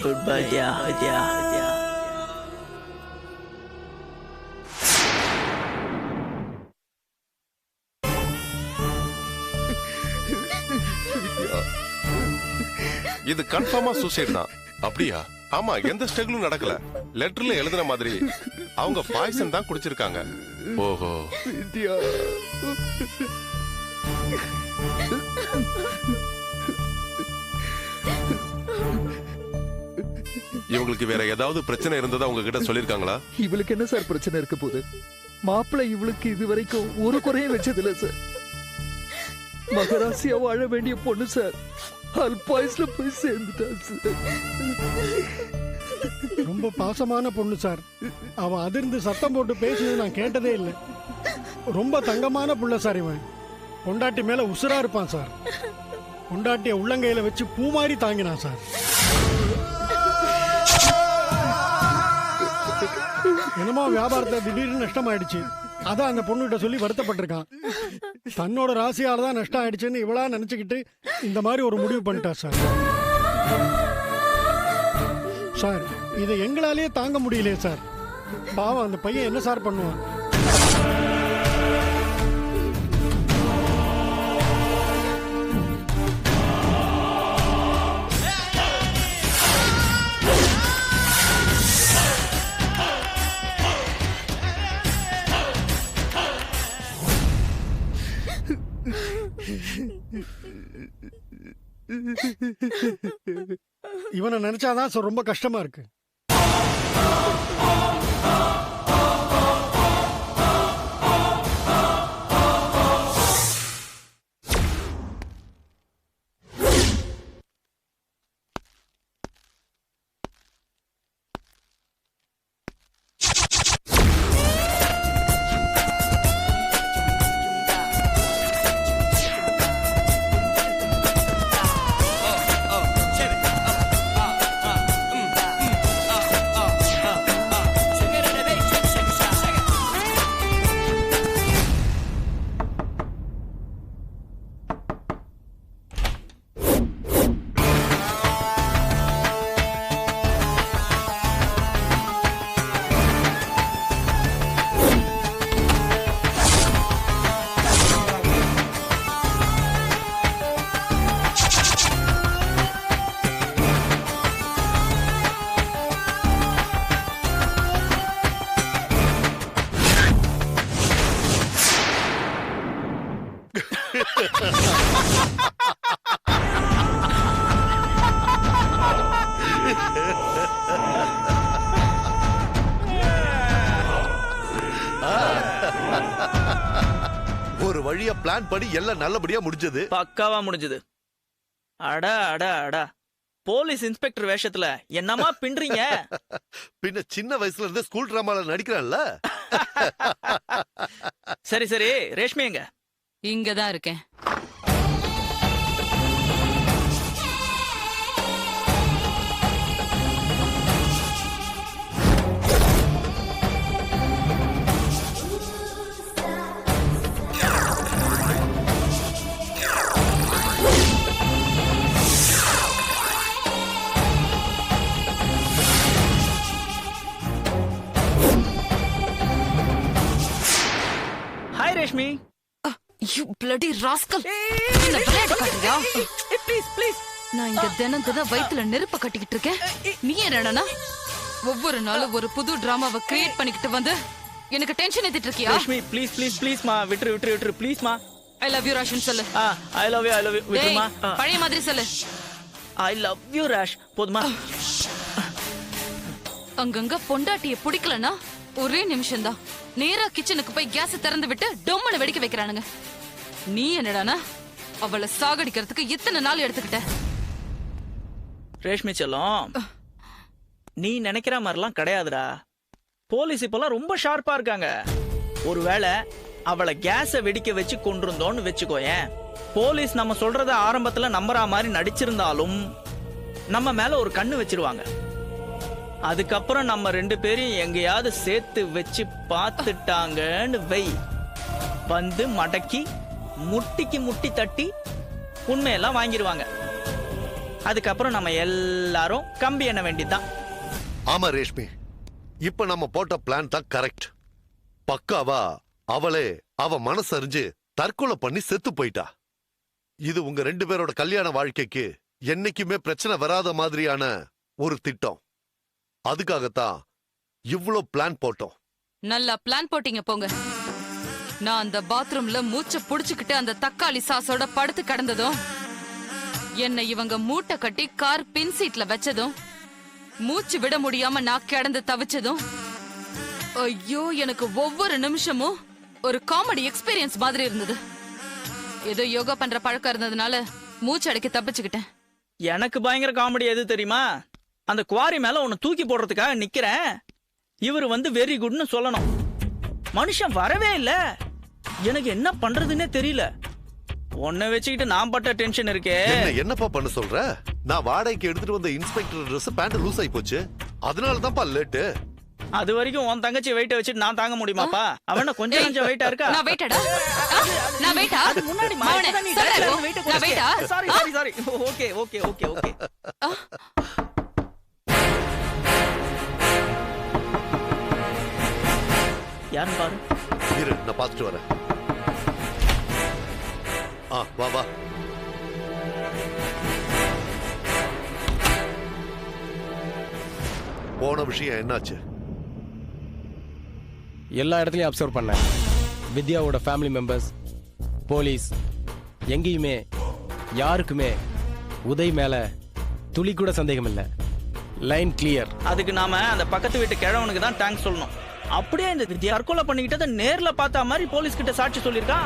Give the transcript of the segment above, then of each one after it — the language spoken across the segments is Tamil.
Goodbye, yeah. இது கன்ஃபார்மா சூசைட் தான். அப்படியா? ஆமா, எந்த ஸ்ட்ரகிளும் நடக்கல. லெட்டர்ல எழுதுன மாதிரி அவங்க பாய்சன் தான் குடிச்சிருக்காங்க. ஓஹோ. இவங்களுக்கு வேற ஏதாவது பிரச்சனை இருந்ததா உங்ககிட்ட சொல்லிருக்காங்களா? இவளுக்கு என்ன சார் பிரச்சனை இருக்க போகுது? மாப்பிள்ளை இவளுக்கு இது வரைக்கும் ஒரு குறையும் வச்சது இல்ல சார். மகராசியா வாழ வேண்டிய பொண்ணு சார், அல்பாயுஸ்ல போய் சேர்ந்துட்டா சார். ரொம்ப பாசமான பொண்ணு சார். அவன் அதிர்ந்து சத்தம் போட்டு பேசுனது நான் கேட்டதே இல்லை. ரொம்ப தங்கமான புள்ள சார். இவன் பொண்டாட்டி மேல உசுரா இருப்பான் சார். பொண்டாட்டிய உள்ளங்கையில வச்சு பூ மாதிரி தாங்கினான் சார். என்னமோ வியாபாரத்தை திடீர்னு நஷ்டமாயிடுச்சு. அதான் அந்த பொண்ணுகிட்ட சொல்லி வருத்தப்பட்டிருக்கான். தன்னோட ராசியால தான் நஷ்டம் ஆயிடுச்சுன்னு இவளா நினைச்சுக்கிட்டு இந்த மாதிரி ஒரு முடிவு பண்ணிட்டா சார். சார், இதை எங்களாலேயே தாங்க முடியலையே சார். பாவம் அந்த பையன் என்ன சார் பண்ணுவான்? இவனை நினைச்சாதான் சார் ரொம்ப கஷ்டமா இருக்கு. ஒரு வழியா பிளான் படி எல்லாம் நல்லபடியா முடிஞ்சது. பக்காவா முடிஞ்சது. அடா அடா அடா, போலீஸ் இன்ஸ்பெக்டர் வேஷத்துல என்னமா பின்றீங்க? பின்ன சின்ன வயசுல இருந்து ஸ்கூல் டிராமால நடிக்கிறான்ல. சரி சரி, ரேஷ்மி எங்க? இங்கதான் இருக்கேன். Reshmi, you bloody rascal. என்ன விளையாட காட்டுறியா? Please please. நான் இங்க தினம் வயித்துல நெருப்ப கட்டிக்கிட்டு இருக்கேன். நீ என்னடா ஒவ்வொரு நாளும் ஒரு புது டிராமாவை கிரியேட் பண்ணிக்கிட்டு வந்து எனக்கு டென்ஷன் ஏத்திட்டு இருக்கியா? ரேஷ்மி ப்ளீஸ் ப்ளீஸ் ப்ளீஸ் மா, விட்டுரு ப்ளீஸ் மா. ஐ லவ் யூ ராஷன் சொல்லு. ஐ லவ் யூ விட்டுமா. பழைய மாதிரி சொல்லு. ஐ லவ் யூ ராஷ், போதுமா? அங்கங்க பொண்டாட்டிய பிடிக்கலனா ஒரே நிமிஷம் தான் நேரா கிச்சனுக்கு போய் கேஸ் திறந்து விட்டு டொம்மனை வெடிக்க வைக்கிறானுங்க. நீ என்னடானா அவளை சாகடிக்கிறதுக்கு இத்தனை நாள் எடுத்துக்கிட்ட. ரேஷ்மி செல்லம், நீ நினைக்கிற மாதிரிலாம் கிடையாதுடா. போலீஸ் இப்பெல்லாம் ரொம்ப ஷார்ப்பா இருக்காங்க. ஒருவேளை அவளை கேஸை வெடிக்க வச்சு கொண்டிருந்தோன்னு வச்சுக்கோயேன், போலீஸ் நம்ம சொல்றத ஆரம்பத்துல நம்புற மாதிரி நடிச்சிருந்தாலும் நம்ம மேல ஒரு கண்ணு வச்சிருவாங்க. அதுக்கப்புறம் நம்ம 2 பேரையும் எங்கேயாவது சேர்த்து வச்சு பார்த்துட்டாங்கன்னு வை, வந்து மடக்கி முட்டிக்கு முட்டி தட்டி உண்மையெல்லாம் வாங்கிடுவாங்க. அதுக்கப்புறம் நம்ம எல்லாரும் கம்பி எண்ண வேண்டியதுதான். ஆமா ரேஷ்மி, இப்ப நம்ம போட்ட பிளான் தான் கரெக்ட். பக்காவா அவளே அவ மனசறிஞ்சு தற்கொலை பண்ணி செத்து போயிட்டா. இது உங்க 2 பேரோட கல்யாண வாழ்க்கைக்கு என்னைக்குமே பிரச்சனை வராத மாதிரியான ஒரு திட்டம். அதுக்காகத்தான் இவ்ளோ பிளான் போட்டோம். நல்லா பிளான் போட்டீங்க போங்க. நான் அந்த பாத்ரூம்ல மூச்சை புடிச்சுக்கிட்டு அந்த தக்காளி சாஸோட படுத்து கிடந்ததும், என்னை இவங்க மூட்டை கட்டி கார் பின் சீட்ல வச்சதும், மூச்சு விட முடியாம நான் கிடந்து தவிச்சதும், ஐயோ எனக்கு ஒவ்வொரு நிமிஷமும் ஒரு காமெடி எக்ஸ்பீரியன்ஸ் மாதிரி இருந்தது. ஏதோ யோகா பண்ற பழக்கம் இருந்ததுனால மூச்சு அடைக்க தப்பிச்சுக்கிட்டேன். எனக்கு பயங்கர காமெடி எது தெரியுமா? அந்த குவாரி மேல உன்னை தூக்கி போடுறதுக்காக நிக்கிறேன், இவர் வந்து வெரி குட்னு சொல்லணும். மனுஷன் வரவே இல்ல. எனக்கு என்ன பண்றதுன்னே தெரியல. உன்னை வச்சுக்கிட்டு நான் பட்ட டென்ஷன் இருக்கே. என்னப்பா பண்ண சொல்ற? நான் வாடகைக்கு எடுத்துட்டு வந்த இன்ஸ்பெக்டர் ட்ரெஸ் பேண்ட் லூஸ் ஆயி போச்சு, அதனாலதான்ப்பா லேட்டு. அது வரைக்கும் உன் தங்கச்சி வெயிட்ட வச்சுட்டு நான் தாங்க முடியுமாப்பா? அவன கொஞ்சம் கொஞ்சம் வெயிட்டா இருக்கா? நான் வெயிட்டடா? நான் வெயிட்டா? அது முன்னாடி மவனே, சொல்றேன் போ. நான் வெயிட்டா? Sorry sorry sorry. Okay okay okay okay. யாருன்னு பாரு. இரு, நான் பார்த்துட்டு வரேன். வா வா. போன விஷயம் என்னாச்சு? எல்லா இடத்துலையும் அப்சர்வ் பண்ணேன். வித்யாவோட ஃபேமிலி மெம்பர்ஸ், போலீஸ், எங்கேயுமே யாருக்குமே உதய் மேல துளி கூட சந்தேகம் இல்லை. Line clear. அதுக்கு நாம அந்த பக்கத்து வீட்டு கிழவனுக்கு தான் தேங்க்ஸ் சொல்லணும். அப்படியே இந்த வித்யா தற்கொலை பண்ணிக்கிட்டத நேர்ல பார்த்த மாதிரி போலீஸ் கிட்ட சாட்சி சொல்லிருக்கா.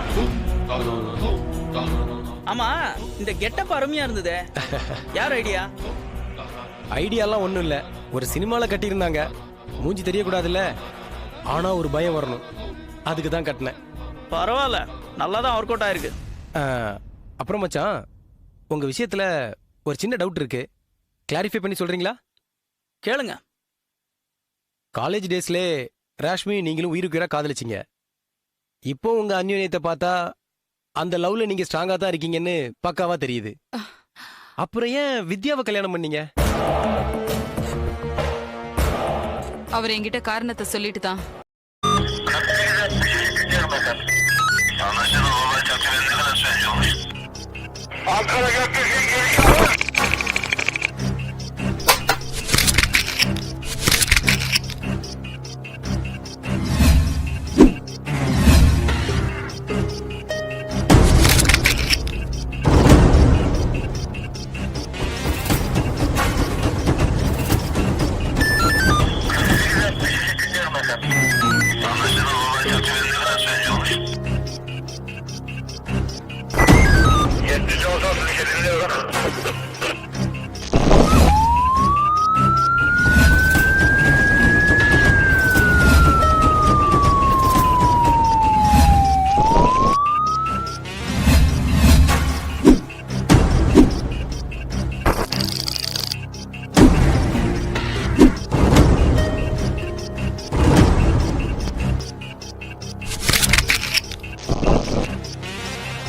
ஆமா, இந்த கெட்டப் அருமையா இருந்ததே. யார் ஐடியா? ஐடியாலாம் ஒன்றும் இல்லை. ஒரு சினிமாவில் கட்டியிருந்தாங்க, மூஞ்சி தெரியக்கூடாதுல்ல, ஆனா ஒரு பயம் வரணும், அதுக்கு தான் கட்டினேன். பரவாயில்ல, நல்லா தான் ஒர்க் அவுட் ஆயிருக்கு. அப்புறம் மச்சான், உங்க விஷயத்துல ஒரு சின்ன டவுட் இருக்கு, கிளாரிஃபை பண்ணி சொல்றீங்களா? கேளுங்க. காலேஜ் டேஸ்லே ராஷ்மி நீங்களும் உயிருக்குயிரா காதலிச்சிங்க. இப்போ உங்க அந்யோன்யத்தை பார்த்தா அந்த லவ்ல நீங்க ஸ்ட்ராங்கா தான் இருக்கீங்கன்னு பக்காவா தெரியுது. அப்புறம் ஏன் வித்யாவை கல்யாணம் பண்ணீங்க? அவர் என்கிட்ட காரணத்தை சொல்லிட்டு தான்.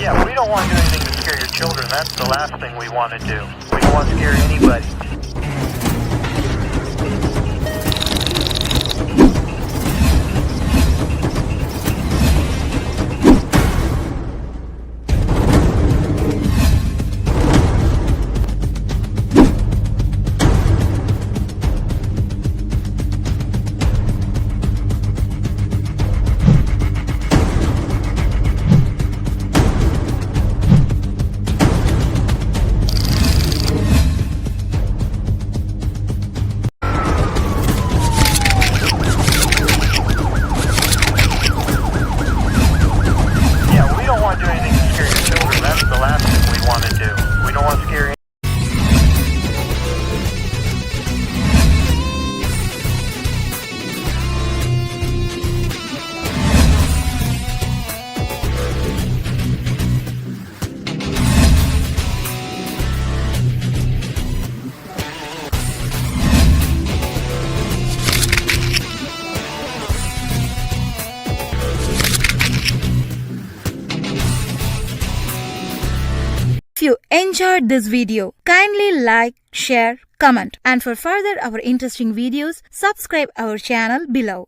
Yeah, we don't want to do anything to scare your children. That's the last thing we want to do. We don't want to scare anybody. We don't want to scare If you enjoyed this video, kindly like, share, comment, and for further our interesting videos, subscribe our channel below.